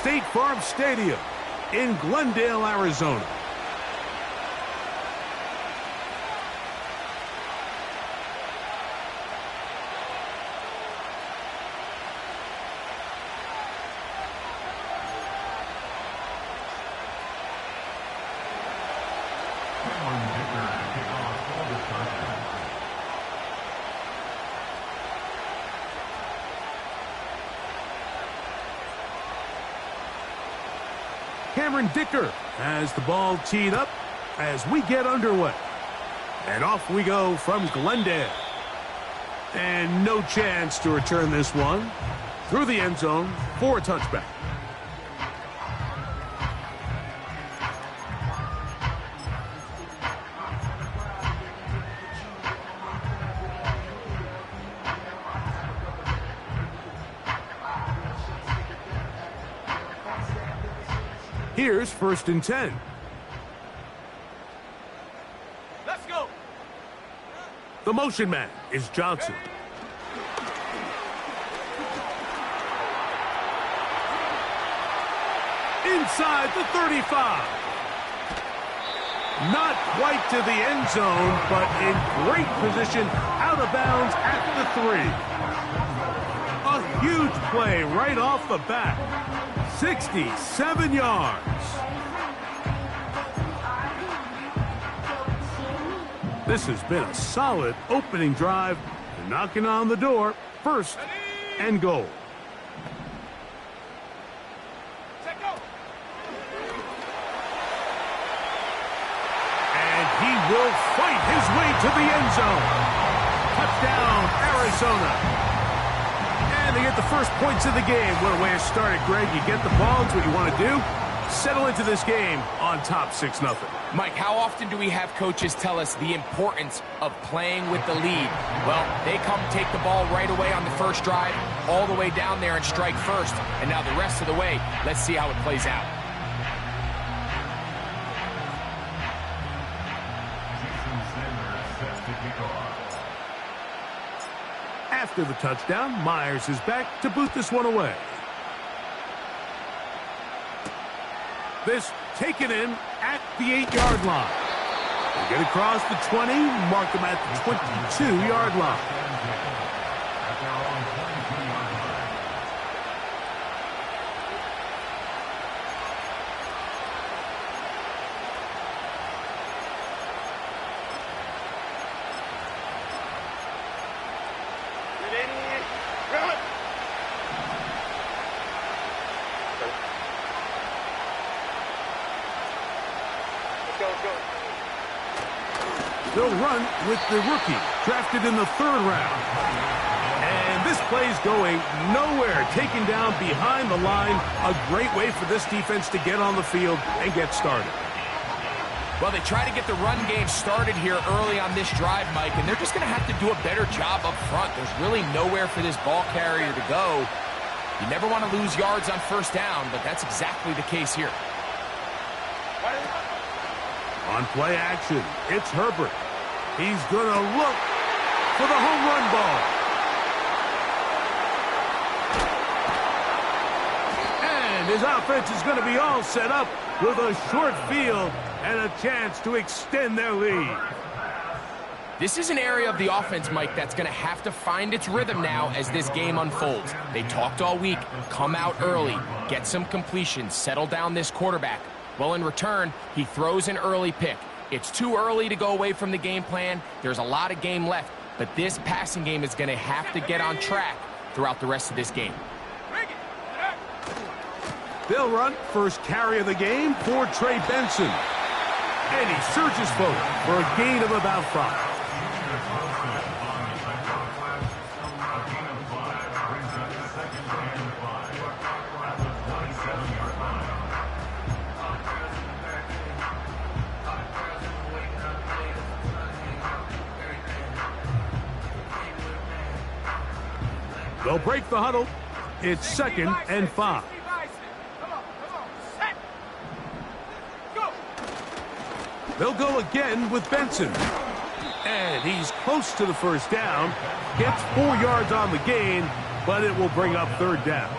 State Farm Stadium in Glendale, Arizona. Cameron Dicker has the ball teed up as we get underway. And off we go from Glendale. And no chance to return this one through the end zone for a touchback. Here's 1st and 10. Let's go. The motion man is Johnson. Inside the 35. Not quite to the end zone, but in great position out of bounds at the 3. A huge play right off the bat. 67 yards. This has been a solid opening drive. They're knocking on the door. 1st and goal. And he will fight his way to the end zone. Touchdown, Arizona. And they get the first points of the game. What a way to start it, Greg. You get the ball. It's what you want to do. Settle into this game on top 6-0. Mike, how often do we have coaches tell us the importance of playing with the lead? Well, they come take the ball right away on the first drive, all the way down there and strike first. And now the rest of the way, let's see how it plays out. After the touchdown, Myers is back to boot this one away. This taken in at the 8-yard line. They get across the 20, mark them at the 22-yard line. They'll run with the rookie, drafted in the 3rd round. And this play's going nowhere, taken down behind the line. A great way for this defense to get on the field and get started. Well, they try to get the run game started here early on this drive, Mike, and they're just going to have to do a better job up front. There's really nowhere for this ball carrier to go. You never want to lose yards on 1st down, but that's exactly the case here. On play action, it's Herbert. He's going to look for the home run ball. And his offense is going to be all set up with a short field and a chance to extend their lead. This is an area of the offense, Mike, that's going to have to find its rhythm now as this game unfolds. They talked all week, come out early, get some completions, settle down this quarterback. Well, in return, he throws an early pick. It's too early to go away from the game plan. There's a lot of game left, but this passing game is going to have to get on track throughout the rest of this game. They'll run first carry of the game for Trey Benson. And he surges forward for a gain of about 5. They'll break the huddle. It's 2nd and 5. They'll go again with Benson. And he's close to the 1st down. Gets 4 yards on the gain, but it will bring up 3rd down.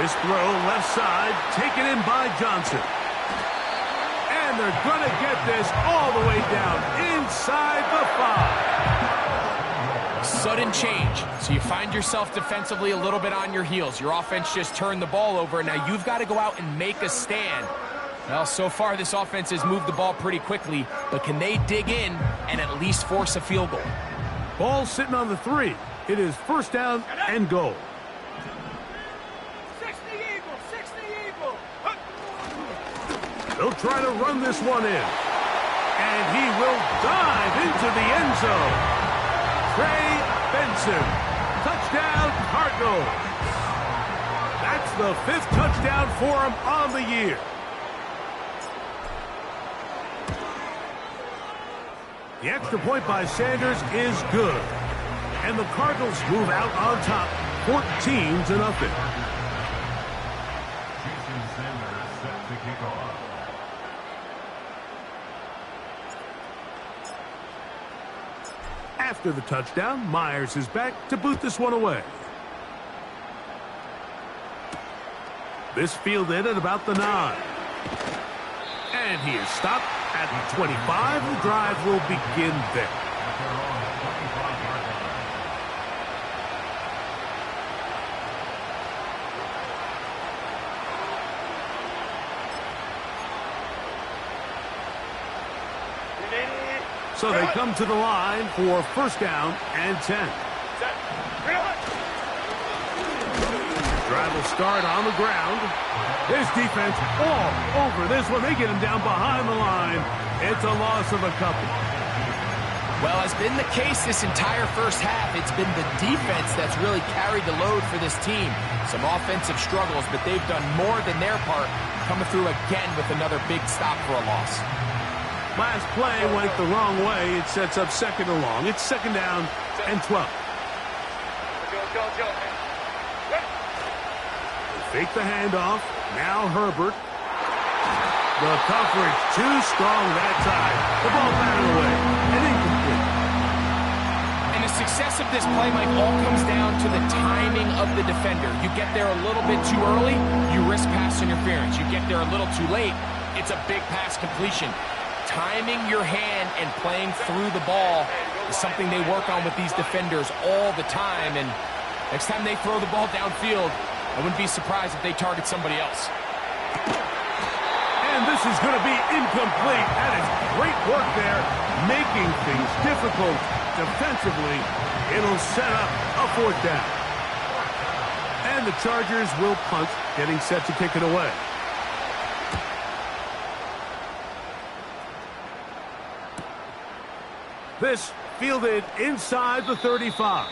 This throw left side, taken in by Johnson. And they're going to get this all the way down inside the 5. Sudden change. So you find yourself defensively a little bit on your heels. Your offense just turned the ball over, and now you've got to go out and make a stand. Well, so far this offense has moved the ball pretty quickly, but can they dig in and at least force a field goal? Ball sitting on the 3. It is first down and goal. 60 Eagle, 60 Eagle. They'll try to run this one in. And he will dive into the end zone. Trey Benson. Touchdown, Cardinals. That's the 5th touchdown for him on the year. The extra point by Sanders is good. And the Cardinals move out on top, 14-0. After the touchdown, Myers is back to boot this one away. This fielded at about the 9. And he is stopped at the 25. The drive will begin there. So they come to the line for first down and 10. Drive will start on the ground. This defense all over this one. They get him down behind the line. It's a loss of a couple. Well, as been the case this entire first half, it's been the defense that's really carried the load for this team. Some offensive struggles, but they've done more than their part, coming through again with another big stop for a loss. Last play went the wrong way. It sets up second and long. It's second down and 12. Fake the handoff. Now Herbert. The coverage too strong that time. The ball batted away and incomplete. And the success of this play, Mike, all comes down to the timing of the defender. You get there a little bit too early, you risk pass interference. You get there a little too late, it's a big pass completion. Timing your hand and playing through the ball is something they work on with these defenders all the time. And next time they throw the ball downfield, I wouldn't be surprised if they target somebody else. And this is going to be incomplete. That is great work there, making things difficult defensively. It'll set up a fourth down. And the Chargers will punt, getting set to kick it away. This fielded inside the 35.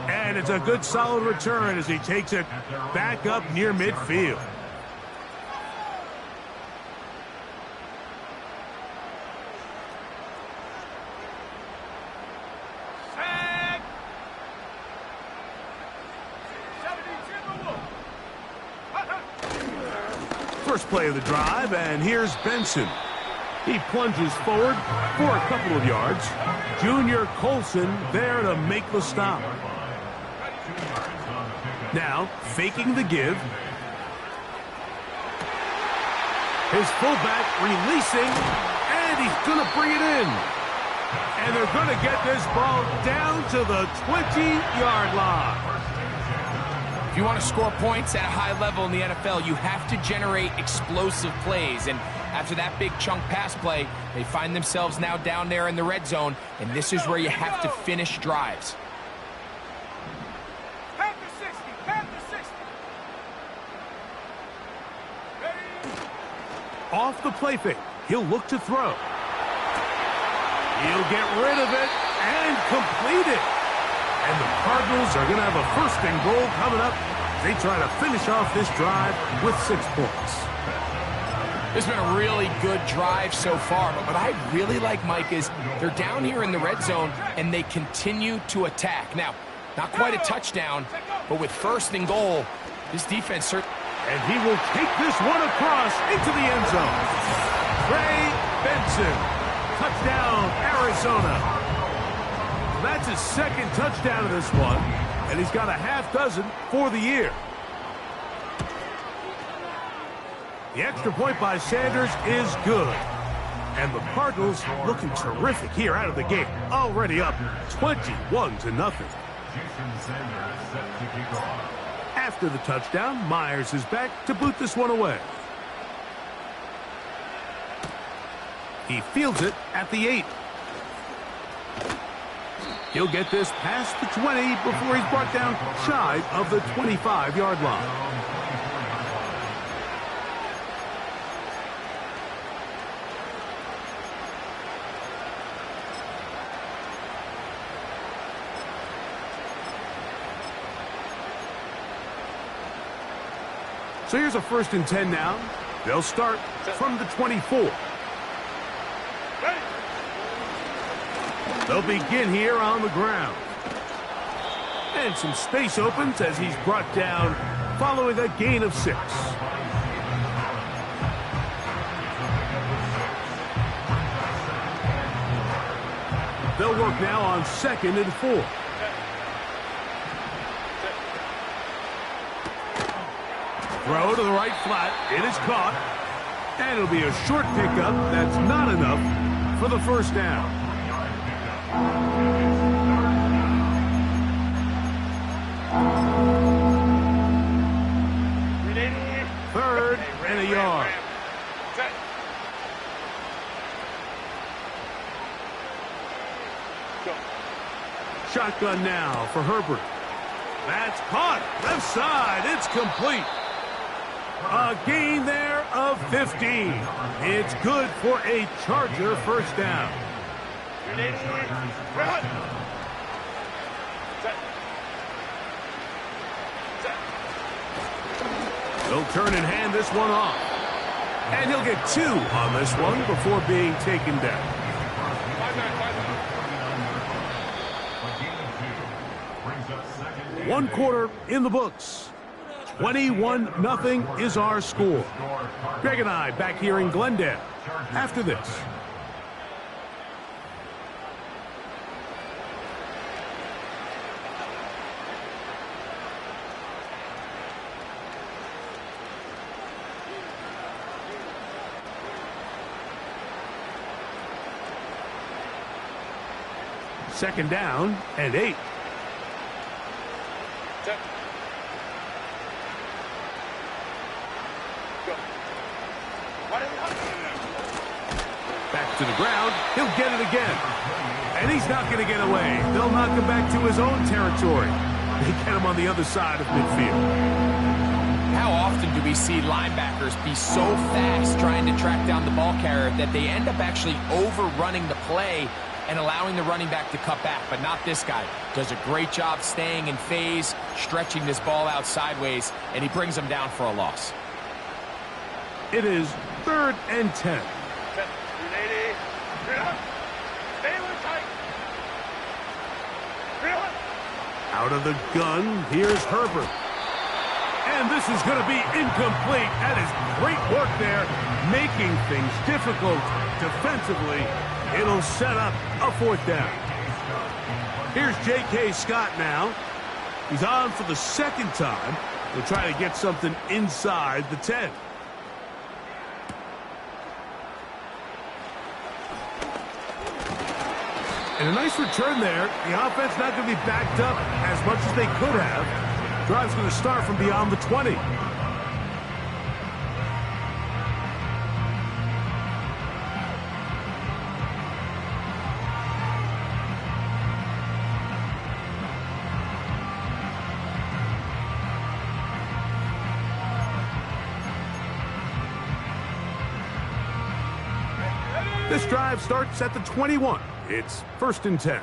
And it's a good solid return as he takes it back up near midfield. First play of the drive, and here's Benson. He plunges forward for a couple of yards. Junior Colson there to make the stop. Now, faking the give. His fullback releasing, and he's going to bring it in. And they're going to get this ball down to the 20-yard line. If you want to score points at a high level in the NFL, you have to generate explosive plays. And after that big chunk pass play, they find themselves now down there in the red zone, and this is where you have to finish drives. Off the play fake, he'll look to throw. He'll get rid of it and complete it. And the Cardinals are going to have a first and goal coming up. They try to finish off this drive with 6 points. This has been a really good drive so far, but what I really like, Mike, is they're down here in the red zone, and they continue to attack. Now, not quite a touchdown, but with first and goal, this defense certainly... And he will take this one across into the end zone. Trey Benson, touchdown, Arizona. That's his second touchdown of this one, and he's got a half dozen for the year. The extra point by Sanders is good. And the Cardinals looking terrific here out of the gate. Already up 21-0. After the touchdown, Myers is back to boot this one away. He fields it at the 8. He'll get this past the 20 before he's brought down shy of the 25-yard line. So here's a 1st and 10 now. They'll start from the 24. They'll begin here on the ground. And some space opens as he's brought down following a gain of 6. They'll work now on 2nd and 4. Throw to the right flat. It is caught. And it'll be a short pickup. That's not enough for the 1st down. 3rd and a yard. Shotgun now for Herbert. That's caught. Left side. It's complete. A gain there of 15. It's good for a Charger 1st down. He'll turn and hand this one off. And he'll get 2 on this one before being taken down. One quarter in the books. 21-0 is our score. Greg and I back here in Glendale after this. Second down and 8. Back to the ground. He'll get it again. And he's not going to get away. They'll knock him back to his own territory. They get him on the other side of midfield. How often do we see linebackers be so fast trying to track down the ball carrier that they end up actually overrunning the play and allowing the running back to cut back? But not this guy. Does a great job staying in phase, stretching this ball out sideways, and he brings them down for a loss. It is 3rd and 10. Out of the gun, here's Herbert. And this is going to be incomplete. That is great work there, making things difficult defensively. It'll set up a 4th down. Here's J.K. Scott now. He's on for the 2nd time. He'll try to get something inside the 10. And a nice return there. The offense not going to be backed up as much as they could have. Drive's going to start from beyond the 20. This drive starts at the 21. It's 1st and 10.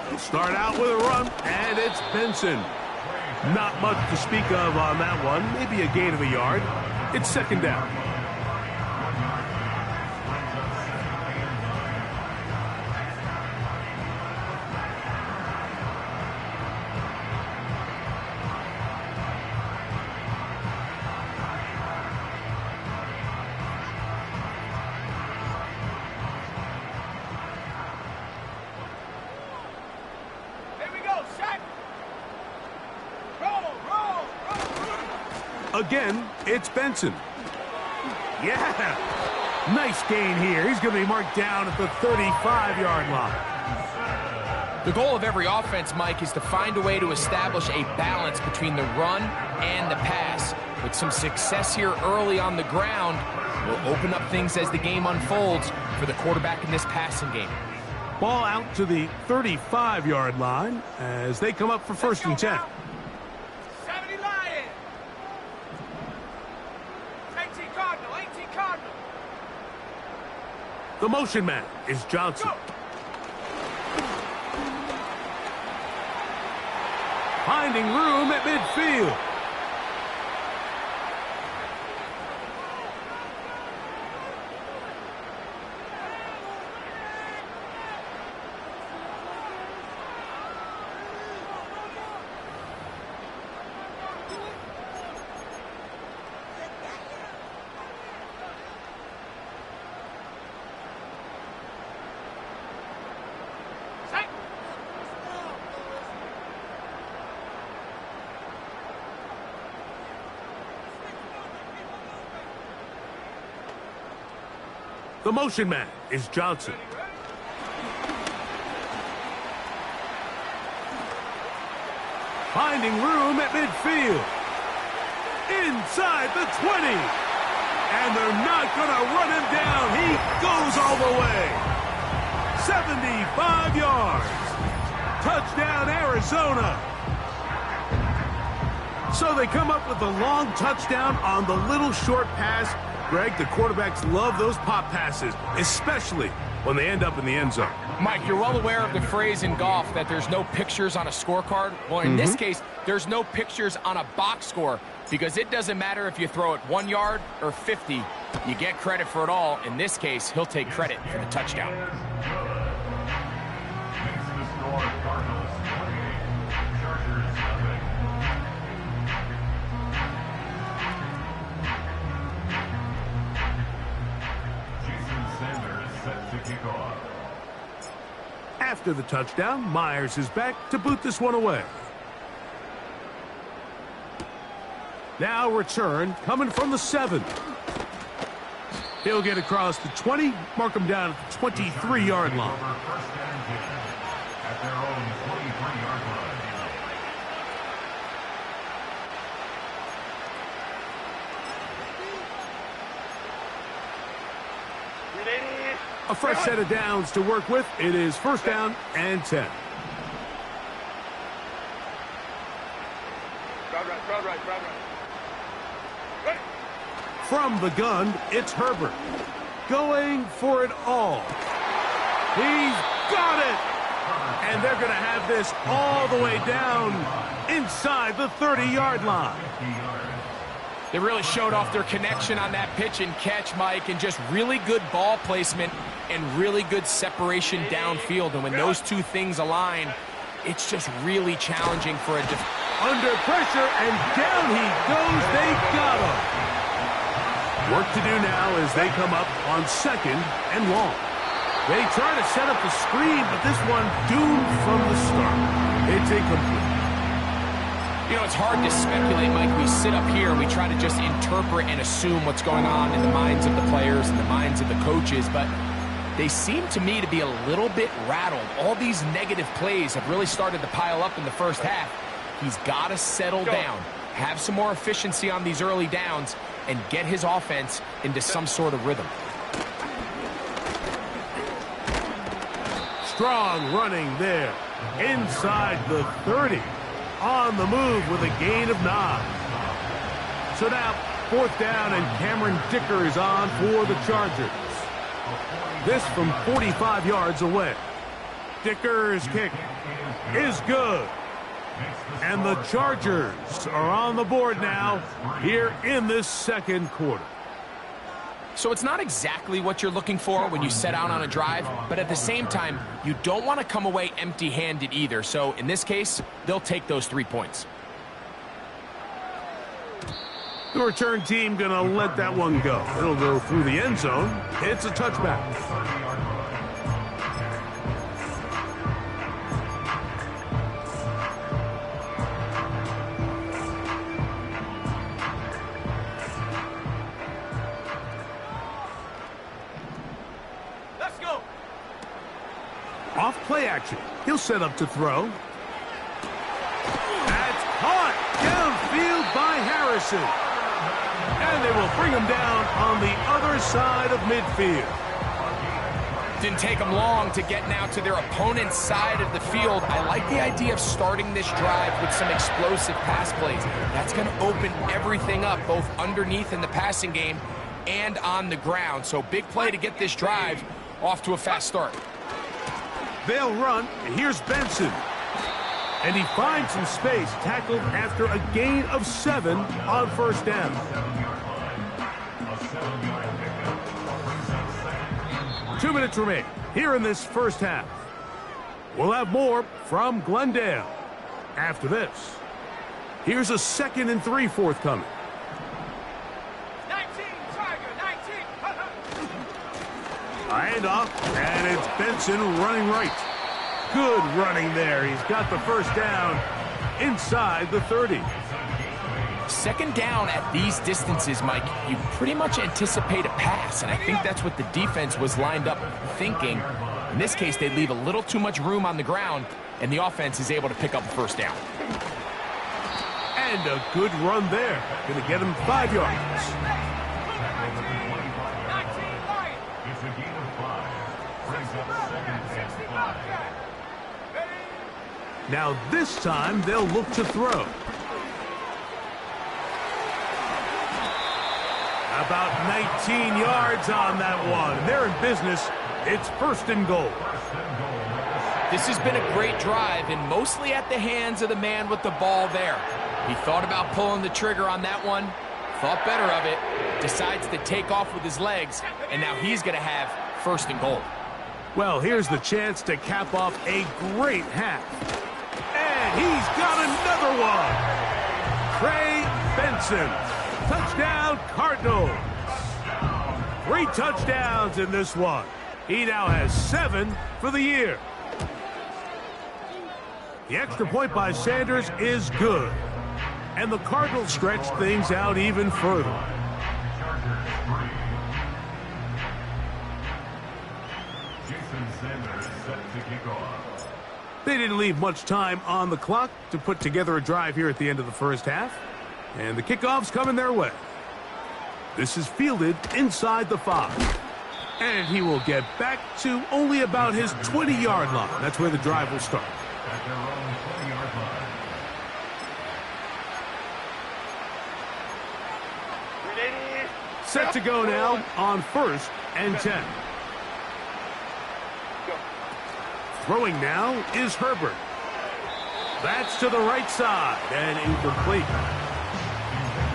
We'll start out with a run, and it's Benson. Not much to speak of on that one. Maybe a gain of a yard. It's 2nd down. Again, it's Benson. Yeah. Nice gain here. He's going to be marked down at the 35-yard line. The goal of every offense, Mike, is to find a way to establish a balance between the run and the pass. With some success here early on the ground, will open up things as the game unfolds for the quarterback in this passing game. Ball out to the 35-yard line as they come up for 1st and 10. 70 Lion. 18 Cardinal, 18 Cardinal. The motion man is Johnson. Go. Finding room at midfield. The motion man is Johnson. Finding room at midfield. Inside the 20. And they're not going to run him down. He goes all the way. 75 yards. Touchdown, Arizona. So they come up with a long touchdown on the little short pass. Greg, the quarterbacks love those pop passes, especially when they end up in the end zone. Mike, you're well aware of the phrase in golf that there's no pictures on a scorecard. Well, in this case, there's no pictures on a box score because it doesn't matter if you throw it 1 yard or 50. You get credit for it all. In this case, he'll take credit for the touchdown. After the touchdown, Myers is back to boot this one away. Now return coming from the 7. He'll get across the 20, mark him down at the 23-yard line. A fresh set of downs to work with. It is 1st down and 10. From the gun, it's Herbert. Going for it all. He's got it! And they're going to have this all the way down inside the 30-yard line. They really showed off their connection on that pitch and catch, Mike, and just really good ball placement and really good separation downfield. And when those two things align, it's just really challenging for a under pressure, and down he goes. They got him. Work to do now as they come up on 2nd and long. They try to set up the screen, but this one doomed from the start. It's incomplete. You know, it's hard to speculate, Mike. We sit up here and we try to just interpret and assume what's going on in the minds of the players and the minds of the coaches, but they seem to me to be a little bit rattled. All these negative plays have really started to pile up in the first half. He's got to settle down, have some more efficiency on these early downs, and get his offense into some sort of rhythm. Strong running there. Inside the 30. On the move with a gain of 9. So now 4th down, and Cameron Dicker is on for the Chargers. This from 45 yards away. Dicker's kick is good. And the Chargers are on the board now here in this 2nd quarter. So it's not exactly what you're looking for when you set out on a drive, but at the same time, you don't want to come away empty-handed either. So in this case, they'll take those 3 points. The return team going to let that one go. It'll go through the end zone. It's a touchback. Play action. He'll set up to throw. That's caught downfield by Harrison. And they will bring him down on the other side of midfield. Didn't take them long to get now to their opponent's side of the field. I like the idea of starting this drive with some explosive pass plays. That's going to open everything up, both underneath in the passing game and on the ground. So big play to get this drive off to a fast start. They'll run, and here's Benson. And he finds some space, tackled after a gain of 7 on first down. 2 minutes remain here in this first half. We'll have more from Glendale after this. Here's a 2nd and 3 forthcoming. 19, Tiger, 19. Handoff, and it's Benson running right. Good running there. He's got the first down inside the 30. Second down at these distances, Mike, you pretty much anticipate a pass, and I think that's what the defense was lined up thinking. In this case, they leave a little too much room on the ground, and the offense is able to pick up a first down. And a good run there. Going to get him 5 yards. 19, Lions. It's a gain of 5. Brings up 2nd and 5. Now this time, they'll look to throw. About 19 yards on that one. They're in business. It's 1st and goal. This has been a great drive, and mostly at the hands of the man with the ball there. He thought about pulling the trigger on that one, thought better of it, decides to take off with his legs, and now he's going to have 1st and goal. Well, here's the chance to cap off a great half. And he's got another one. Trey Benson. Touchdown, Cardinals. 3 touchdowns in this one. He now has 7 for the year. The extra point by Sanders is good. And the Cardinals stretch things out even further. Jason Sanders set to kick off. They didn't leave much time on the clock to put together a drive here at the end of the first half. And the kickoff's coming their way. This is fielded inside the 5. And he will get back to only about his 20-yard line. That's where the drive will start. At their own 20-yard line. Set to go now on 1st and 10. Throwing now is Herbert. That's to the right side and incomplete.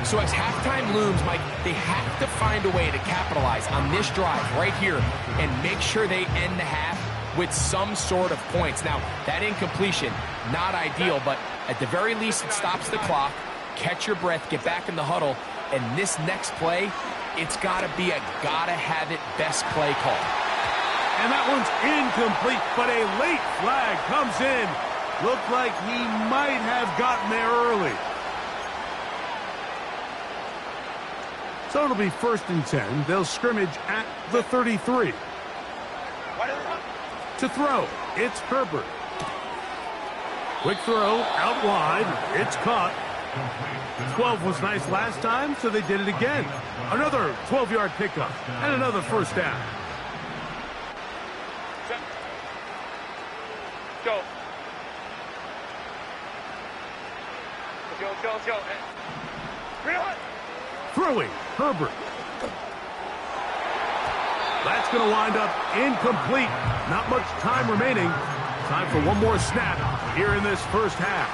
So as halftime looms, Mike, they have to find a way to capitalize on this drive right here and make sure they end the half with some sort of points. Now, that incompletion, not ideal, but at the very least, it stops the clock. Catch your breath, get back in the huddle, and this next play, it's got to be a gotta-have-it best play call. And that one's incomplete, but a late flag comes in. Looked like he might have gotten there early. So it'll be 1st and 10. They'll scrimmage at the 33. To throw, it's Herbert. Quick throw, out wide. It's caught. 12 was nice last time, so they did it again. Another 12-yard pickup and another first down. Go. Throwing, Herbert. That's going to wind up incomplete. Not much time remaining. Time for one more snap here in this first half.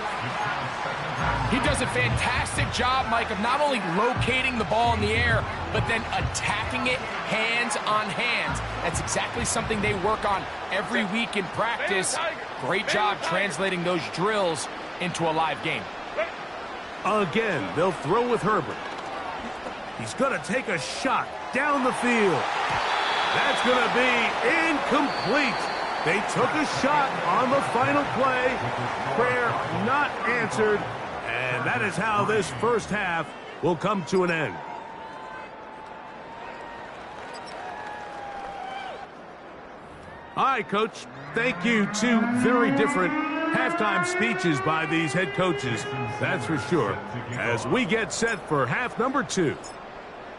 He does a fantastic job, Mike, of not only locating the ball in the air, but then attacking it hands on hands. That's exactly something they work on every week in practice. Great job translating those drills into a live game. Again, they'll throw with Herbert. He's going to take a shot down the field. That's going to be incomplete. They took a shot on the final play. Prayer not answered. And that is how this first half will come to an end. All right, Coach. Thank you. Two very different halftime speeches by these head coaches, that's for sure, as we get set for half number 2.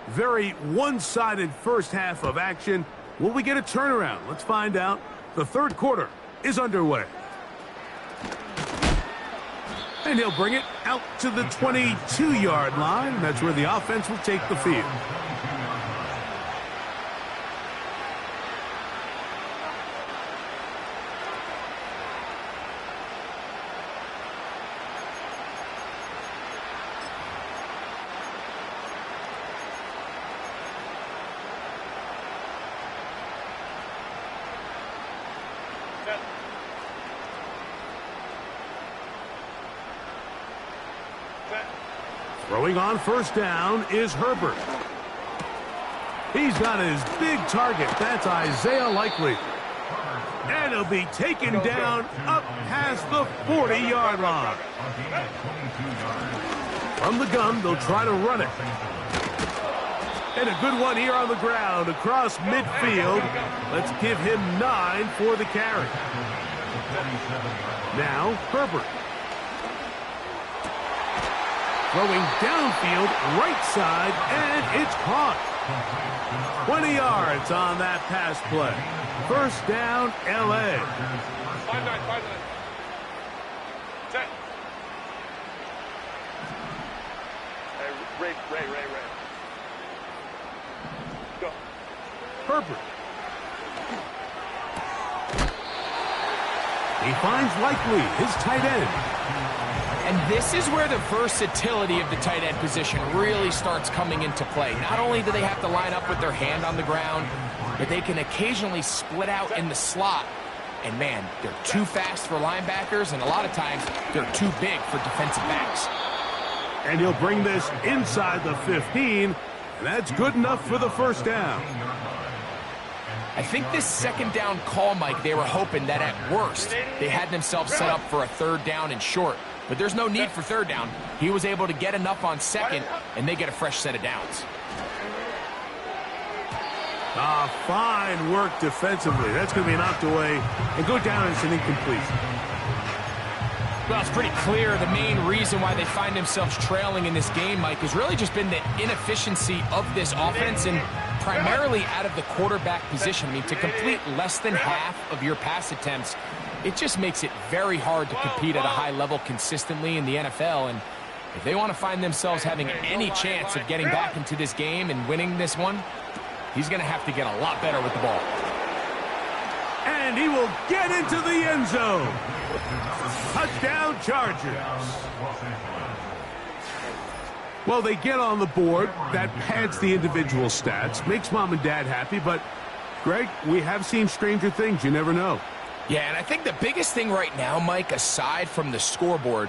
Very one-sided first half of action. Will we get a turnaround? Let's find out. The third quarter is underway. And he'll bring it out to the 22-yard line. That's where the offense will take the field. Throwing on first down is Herbert. He's got his big target. That's Isaiah Likely. And he'll be taken down up past the 40-yard line. From the gun, they'll try to run it. And a good one here on the ground across midfield. Let's give him 9 for the carry. Now, Herbert. Throwing downfield, right side, and it's caught. 20 yards on that pass play. First down, L.A. 5-9, 5-9. Check. Hey, Ray. Go. Herbert. He finds Likely, his tight end. And this is where the versatility of the tight end position really starts coming into play. Not only do they have to line up with their hand on the ground, but they can occasionally split out in the slot. And man, they're too fast for linebackers, and a lot of times they're too big for defensive backs. And he'll bring this inside the 15, and that's good enough for the first down. I think this second down call, Mike, they were hoping that at worst they had themselves set up for a third down and short. But there's no need for third down. He was able to get enough on second, and they get a fresh set of downs. Fine work defensively. That's going to be knocked away and go down as an incompletion. Well, it's pretty clear the main reason why they find themselves trailing in this game, Mike, has really just been the inefficiency of this offense and primarily out of the quarterback position. I mean, to complete less than half of your pass attempts, it just makes it very hard to compete at a high level consistently in the NFL. And if they want to find themselves having any chance of getting back into this game and winning this one, he's going to have to get a lot better with the ball. And he will get into the end zone. Touchdown, Chargers. Well, they get on the board. That pads the individual stats, makes mom and dad happy. But, Greg, we have seen stranger things. You never know. Yeah, and I think the biggest thing right now, Mike, aside from the scoreboard,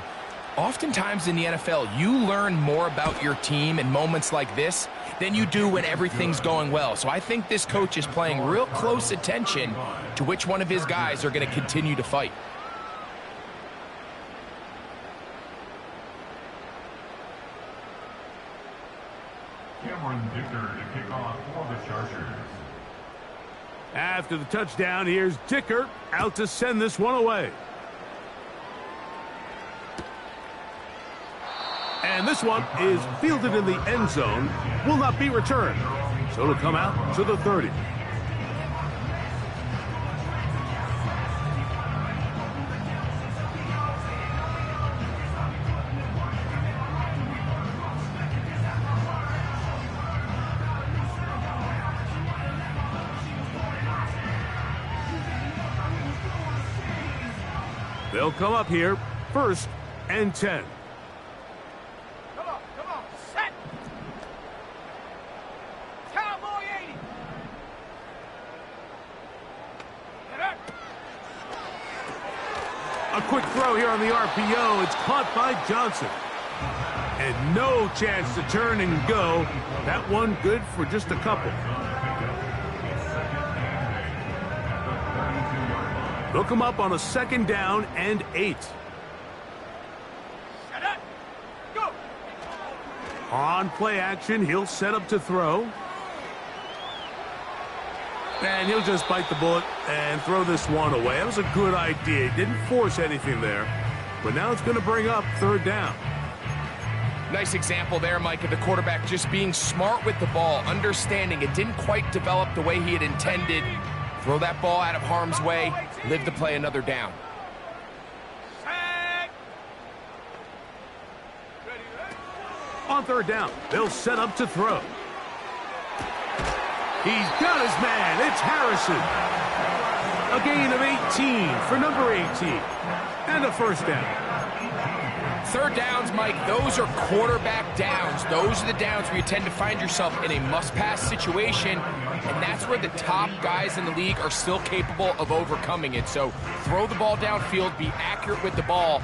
oftentimes in the NFL, you learn more about your team in moments like this than you do when everything's going well. So I think this coach is paying real close attention to which one of his guys are going to continue to fight. Dicker to kick off for the Chargers. After the touchdown, here's Dicker out to send this one away. And this one is fielded in the end zone, will not be returned. So it'll come out to the 30. They'll come up here, 1st and 10. Come on, set. Cowboy 80. Get up. A quick throw here on the RPO. It's caught by Johnson. And no chance to turn and go. That one good for just a couple. They'll come up on a 2nd down and 8. Set up. Go. On play action, he'll set up to throw. And he'll just bite the bullet and throw this one away. That was a good idea. He didn't force anything there. But now it's going to bring up third down. Nice example there, Mike, of the quarterback just being smart with the ball, understanding it didn't quite develop the way he had intended. Throw that ball out of harm's way, live to play another down. On third down, they'll set up to throw. He's got his man. It's Harrison. A gain of 18 for number 18. And a first down. Third downs, Mike, those are quarterback downs. Those are the downs where you tend to find yourself in a must-pass situation, and that's where the top guys in the league are still capable of overcoming it. So throw the ball downfield, be accurate with the ball.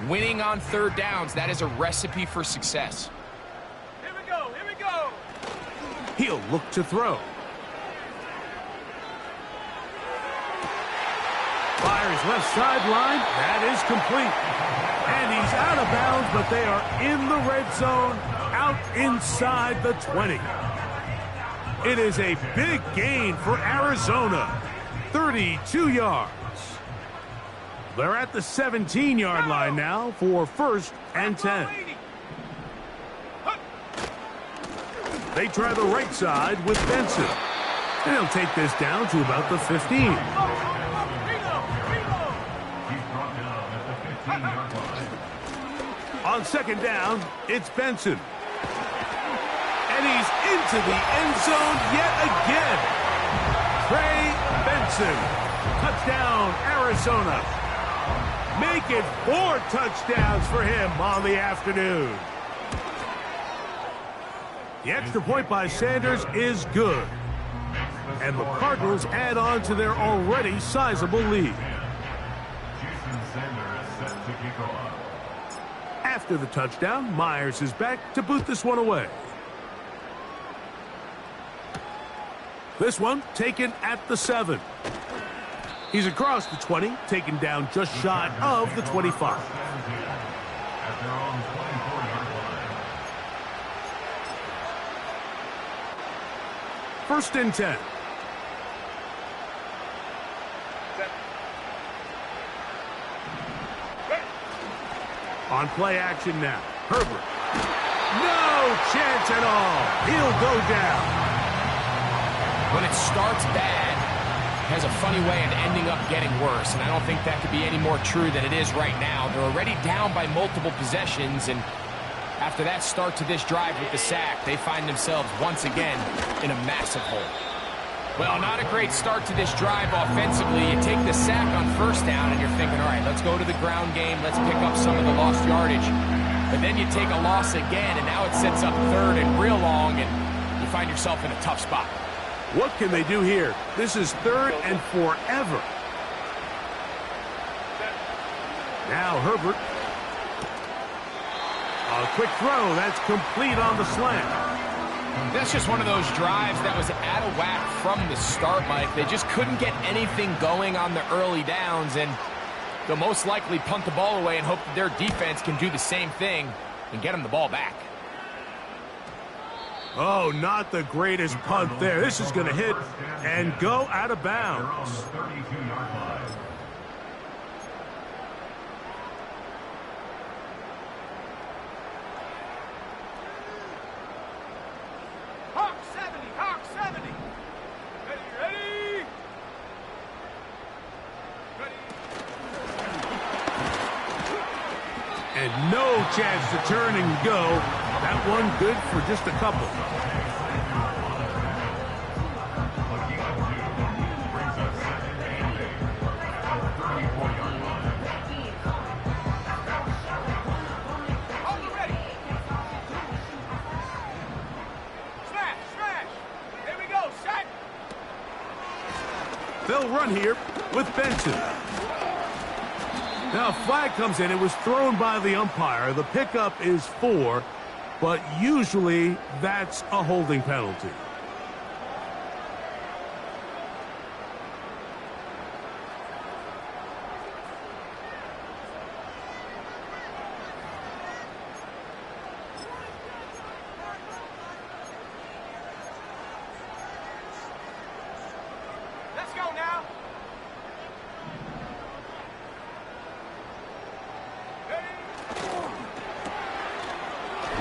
Winning on third downs, that is a recipe for success. Here we go, here we go. He'll look to throw. Fires left sideline. That is complete. And he's out of bounds, but they are in the red zone, out inside the 20. It is a big gain for Arizona. 32 yards. They're at the 17-yard line now for first and 10. They try the right side with Benson. And he'll take this down to about the 15. On second down, it's Benson. And he's into the end zone yet again. Trey Benson. Touchdown, Arizona. Make it 4 touchdowns for him on the afternoon. The extra point by Sanders is good. And the Cardinals add on to their already sizable lead. After the touchdown, Myers is back to boot this one away. This one taken at the 7. He's across the 20, taken down just shy of the 25. First and 10. On play action now. Herbert. No chance at all. He'll go down. When it starts bad, it has a funny way of ending up getting worse, and I don't think that could be any more true than it is right now. They're already down by multiple possessions, and after that start to this drive with the sack, they find themselves once again in a massive hole. Well, not a great start to this drive offensively. You take the sack on first down, and you're thinking, all right, let's go to the ground game. Let's pick up some of the lost yardage. But then you take a loss again, and now it sets up third and real long, and you find yourself in a tough spot. What can they do here? This is third and forever. Now Herbert. A quick throw. That's complete on the slant. That's just one of those drives that was out of whack from the start, Mike. They just couldn't get anything going on the early downs, and they'll most likely punt the ball away and hope that their defense can do the same thing and get them the ball back. Oh, not the greatest punt there. This is going to hit and go out of bounds. Hawk 70, Hawk 70. Ready, ready. And no chance to turn and go. That one good for just a couple. They'll run here with Benson. Now a flag comes in. It was thrown by the umpire. The pickup is 4, but usually that's a holding penalty.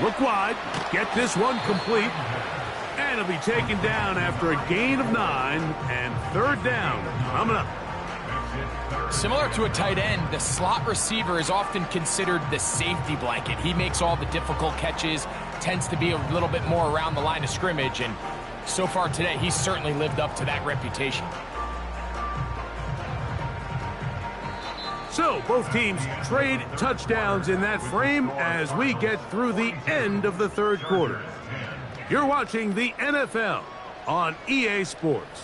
Look wide. Get this one complete. And it'll be taken down after a gain of 9 and third down coming up. Similar to a tight end, the slot receiver is often considered the safety blanket. He makes all the difficult catches, tends to be a little bit more around the line of scrimmage, and so far today, he's certainly lived up to that reputation. So, both teams trade touchdowns in that frame as we get through the end of the third quarter. You're watching the NFL on EA Sports.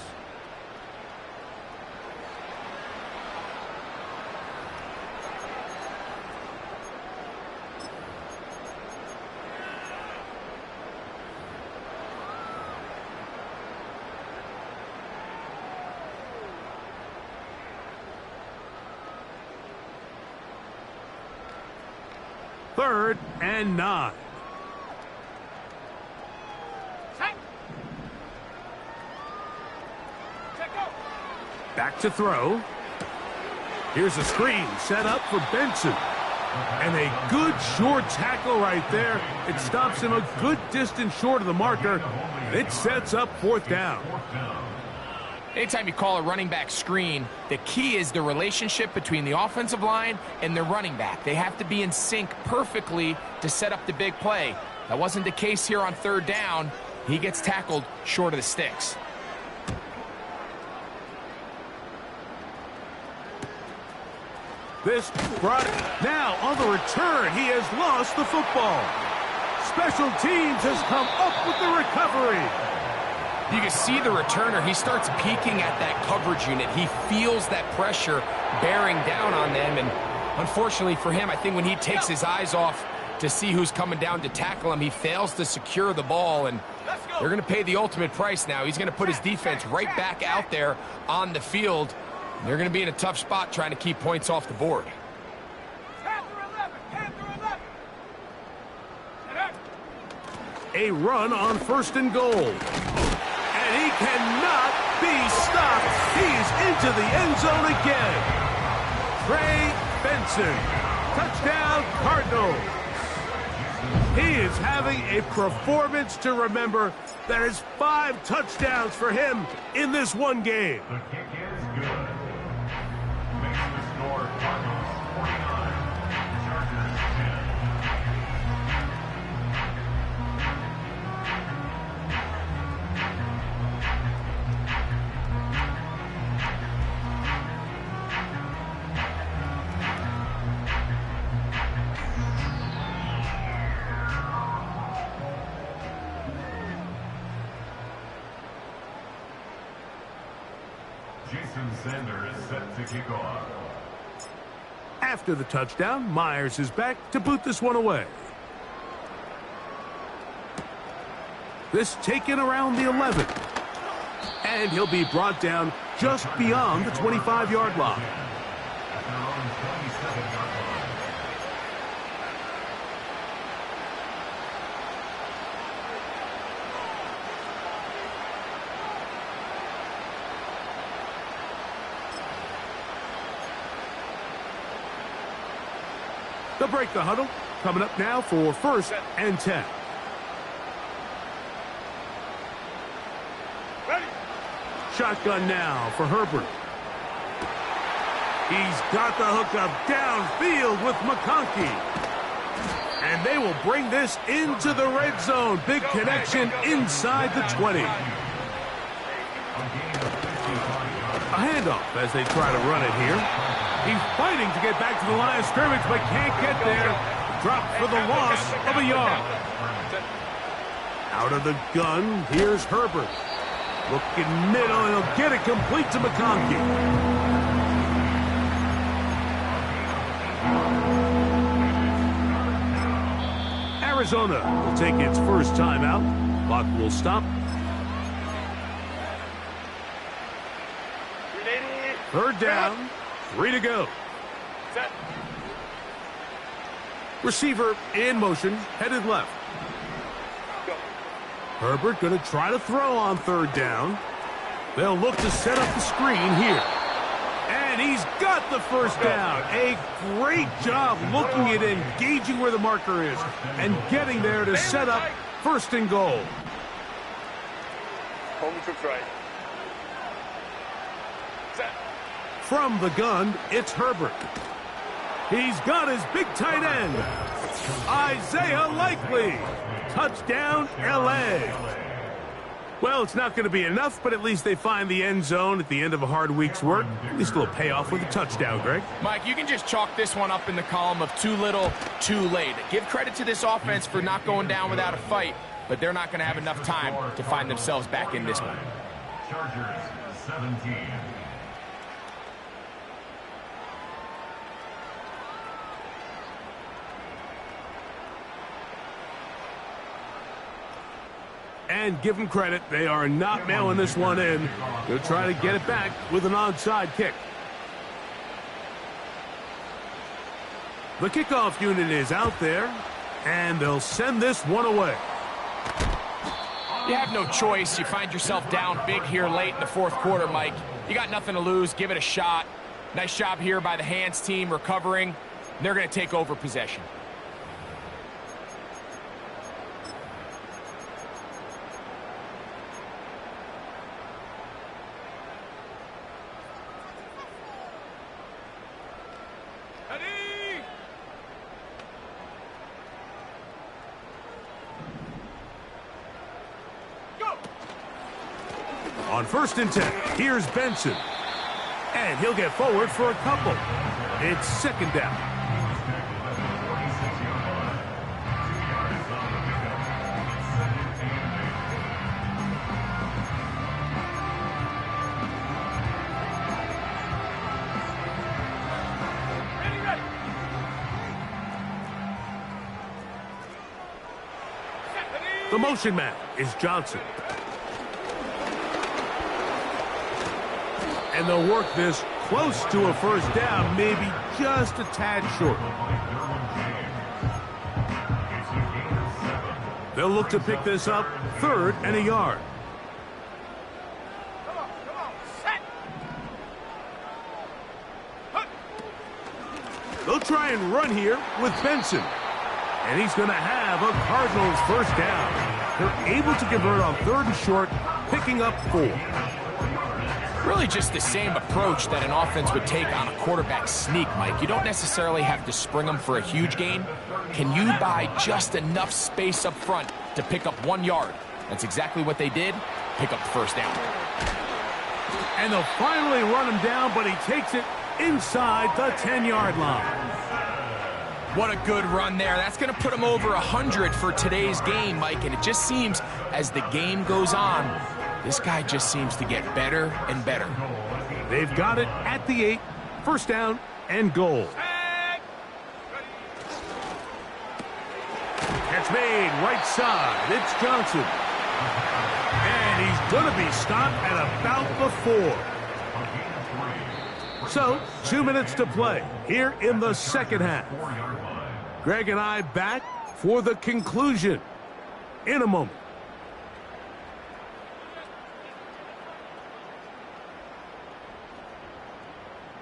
Third and 9. Back to throw. Here's a screen set up for Benson. And a good short tackle right there. It stops him a good distance short of the marker. And it sets up fourth down. Anytime you call a running back screen, the key is the relationship between the offensive line and the running back. They have to be in sync perfectly to set up the big play. That wasn't the case here on third down. He gets tackled short of the sticks. This brought now on the return. He has lost the football. Special teams has come up with the recovery. You can see the returner. He starts peeking at that coverage unit. He feels that pressure bearing down on them. And unfortunately for him, I think when he takes his eyes off to see who's coming down to tackle him, he fails to secure the ball. And they're going to pay the ultimate price now. He's going to put his defense right back out there on the field. They're going to be in a tough spot trying to keep points off the board. A run on first and goal. And he cannot be stopped. He's into the end zone again. Trey Benson. Touchdown, Cardinals. He is having a performance to remember. That is 5 touchdowns for him in this one game. The kick is good. Makes the score Cardinals 49, Chargers 10. Is set to kick off. After the touchdown, Myers is back to boot this one away. This taken around the 11. And he'll be brought down just beyond the 25-yard line. At their own 27-yard line. They'll break the huddle. Coming up now for first and 10. Ready. Shotgun now for Herbert. He's got the hookup downfield with McConkey. And they will bring this into the red zone. Big connection inside the 20. A handoff as they try to run it here. He's fighting to get back to the line of scrimmage, but can't get there. Dropped for the loss of a yard. Out of the gun, here's Herbert. Looking middle, and he'll get it complete to McConkey. Arizona will take its first timeout. Clock will stop. Third down, 3 to go. Set. Receiver in motion, headed left. Go. Herbert going to try to throw on third down. They'll look to set up the screen here. And And he's got the first down. A great job looking at engaging where the marker is and getting there to set up first and goal. Home trips right. Set. From the gun, it's Herbert. He's got his big tight end, Isaiah Likely. Touchdown, L.A. Well, it's not going to be enough, but at least they find the end zone at the end of a hard week's work. At least a little payoff with a touchdown, Greg. Mike, you can just chalk this one up in the column of too little, too late. Give credit to this offense for not going down without a fight, but they're not going to have enough time to find themselves back in this one. Chargers 17. And give them credit, they are not mailing this one in. They'll try to get it back with an onside kick. The kickoff unit is out there, and they'll send this one away. You have no choice. You find yourself down big here late in the fourth quarter, Mike. You got nothing to lose. Give it a shot. Nice job here by the hands team recovering. They're going to take over possession. On 1st and 10, here's Benson. And he'll get forward for a couple. It's 2nd down. The motion man is Johnson. And they'll work this close to a first down, maybe just a tad short. They'll look to pick this up 3rd and a yard. They'll try and run here with Benson. And he's going to have a Cardinals first down. They're able to convert on 3rd and short, picking up 4. Really just the same approach that an offense would take on a quarterback sneak, Mike. You don't necessarily have to spring them for a huge gain. Can you buy just enough space up front to pick up 1 yard? That's exactly what they did. Pick up the first down. And they'll finally run him down, but he takes it inside the 10-yard line. What a good run there. That's going to put him over 100 for today's game, Mike. And it just seems as the game goes on, this guy just seems to get better and better. They've got it at the 8, first down and goal. Catch made, right side. It's Johnson. And he's going to be stopped at about the 4. So, 2 minutes to play here in the second half. Greg and I back for the conclusion in a moment.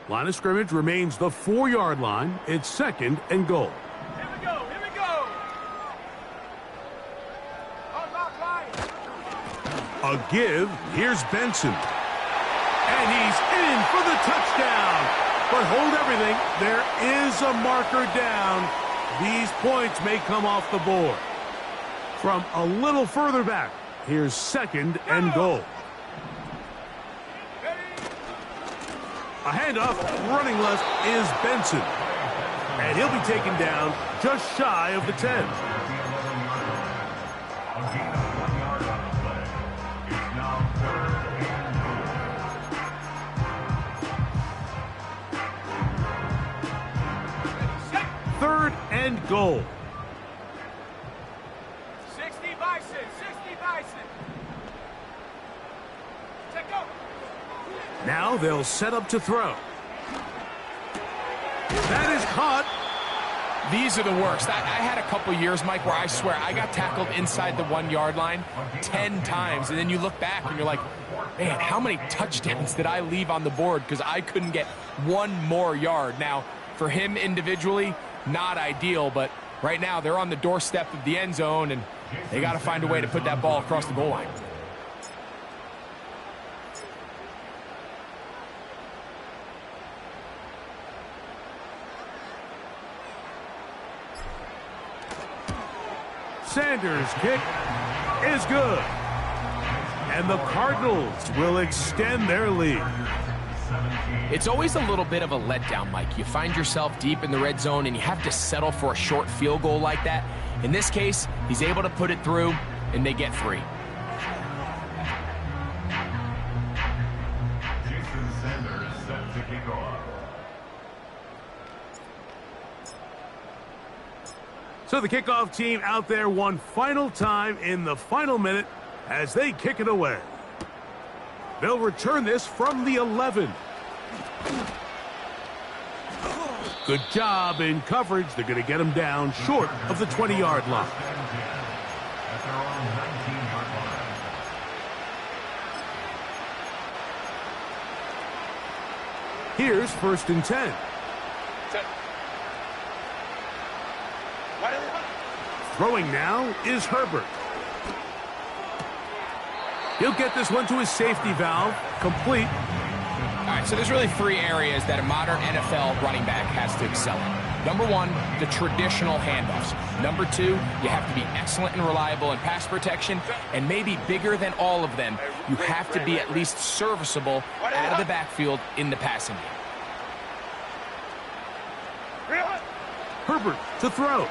Line of scrimmage remains the 4-yard line. It's 2nd and goal. Here we go, here we go. A give. Here's Benson. And he's in for the touchdown. But hold everything. There is a marker down. These points may come off the board. From a little further back, here's 2nd and goal. A handoff, running left is Benson. And he'll be taken down just shy of the 10. Third and goal. 60 Bison, 60 Bison. Take go. Now they'll set up to throw. That is caught. These are the worst. I had a couple years, Mike, where I swear I got tackled inside the 1-yard line 10 times, and then you look back and you're like, man, how many touchdowns did I leave on the board because I couldn't get one more yard? Now, for him individually, not ideal, but right now they're on the doorstep of the end zone, and they got to find a way to put that ball across the goal line. Sanders' kick is good. And the Cardinals will extend their lead. It's always a little bit of a letdown, Mike. You find yourself deep in the red zone and you have to settle for a short field goal like that. In this case, he's able to put it through, and they get 3. Sanders set to kick off. So the kickoff team out there one final time in the final minute as they kick it away. They'll return this from the 11. Good job in coverage. They're going to get him down short of the 20-yard line. At their own 19-yard line. Here's 1st and 10. Throwing now is Herbert. He'll get this one to his safety valve, complete. All right, so there's really 3 areas that a modern NFL running back has to excel in. Number 1, the traditional handoffs. Number 2, you have to be excellent and reliable in pass protection. And maybe bigger than all of them, you have to be at least serviceable out of the backfield in the passing game. Herbert to throw.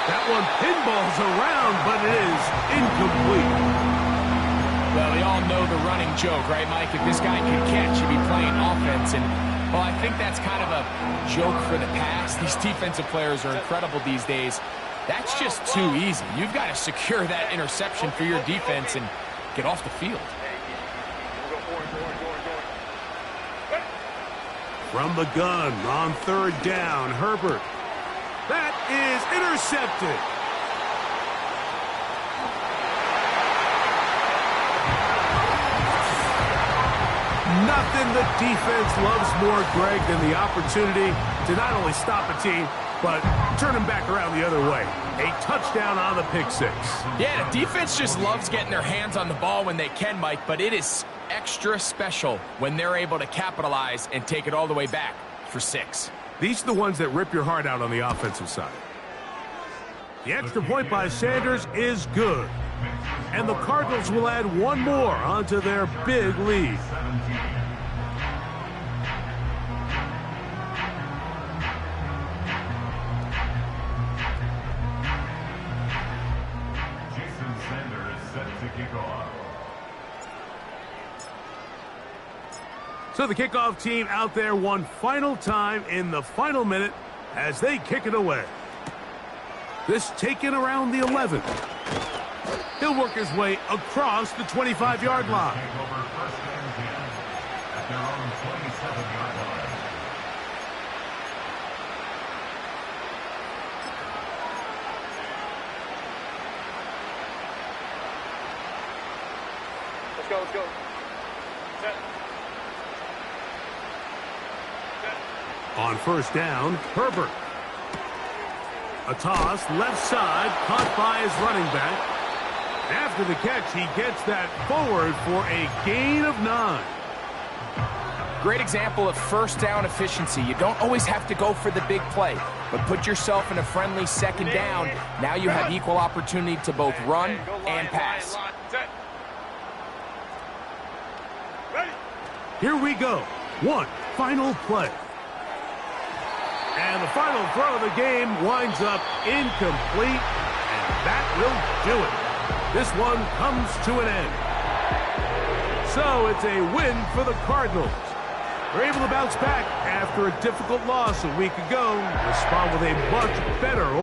That one pinballs around, but it is incomplete. Well, we all know the running joke, right, Mike? If this guy could catch, he'd be playing offense. And, well, I think that's kind of a joke for the past. These defensive players are incredible these days. That's just too easy. You've got to secure that interception for your defense and get off the field. From the gun on 3rd down, Herbert. That is intercepted. Nothing the defense loves more, Greg, than the opportunity to not only stop a team, but turn them back around the other way. A touchdown on the pick 6. Yeah, the defense just loves getting their hands on the ball when they can, Mike, but it is extra special when they're able to capitalize and take it all the way back for 6. These are the ones that rip your heart out on the offensive side. The extra point by Sanders is good. And the Cardinals will add one more onto their big lead. Sanders set to kick off. So the kickoff team out there one final time in the final minute as they kick it away. This taken around the 11. He'll work his way across the 25-yard line. Take over 1st and 10 at their own 27-yard line. Let's go, let's go. Set. On 1st down, Herbert. A toss, left side, caught by his running back. After the catch, he gets that forward for a gain of 9. Great example of 1st down efficiency. You don't always have to go for the big play, but put yourself in a friendly 2nd down. Now you have equal opportunity to both run and pass. Here we go. One final play. And the final throw of the game winds up incomplete, and that will do it. This one comes to an end. So it's a win for the Cardinals. They're able to bounce back after a difficult loss a week ago, respond with a much better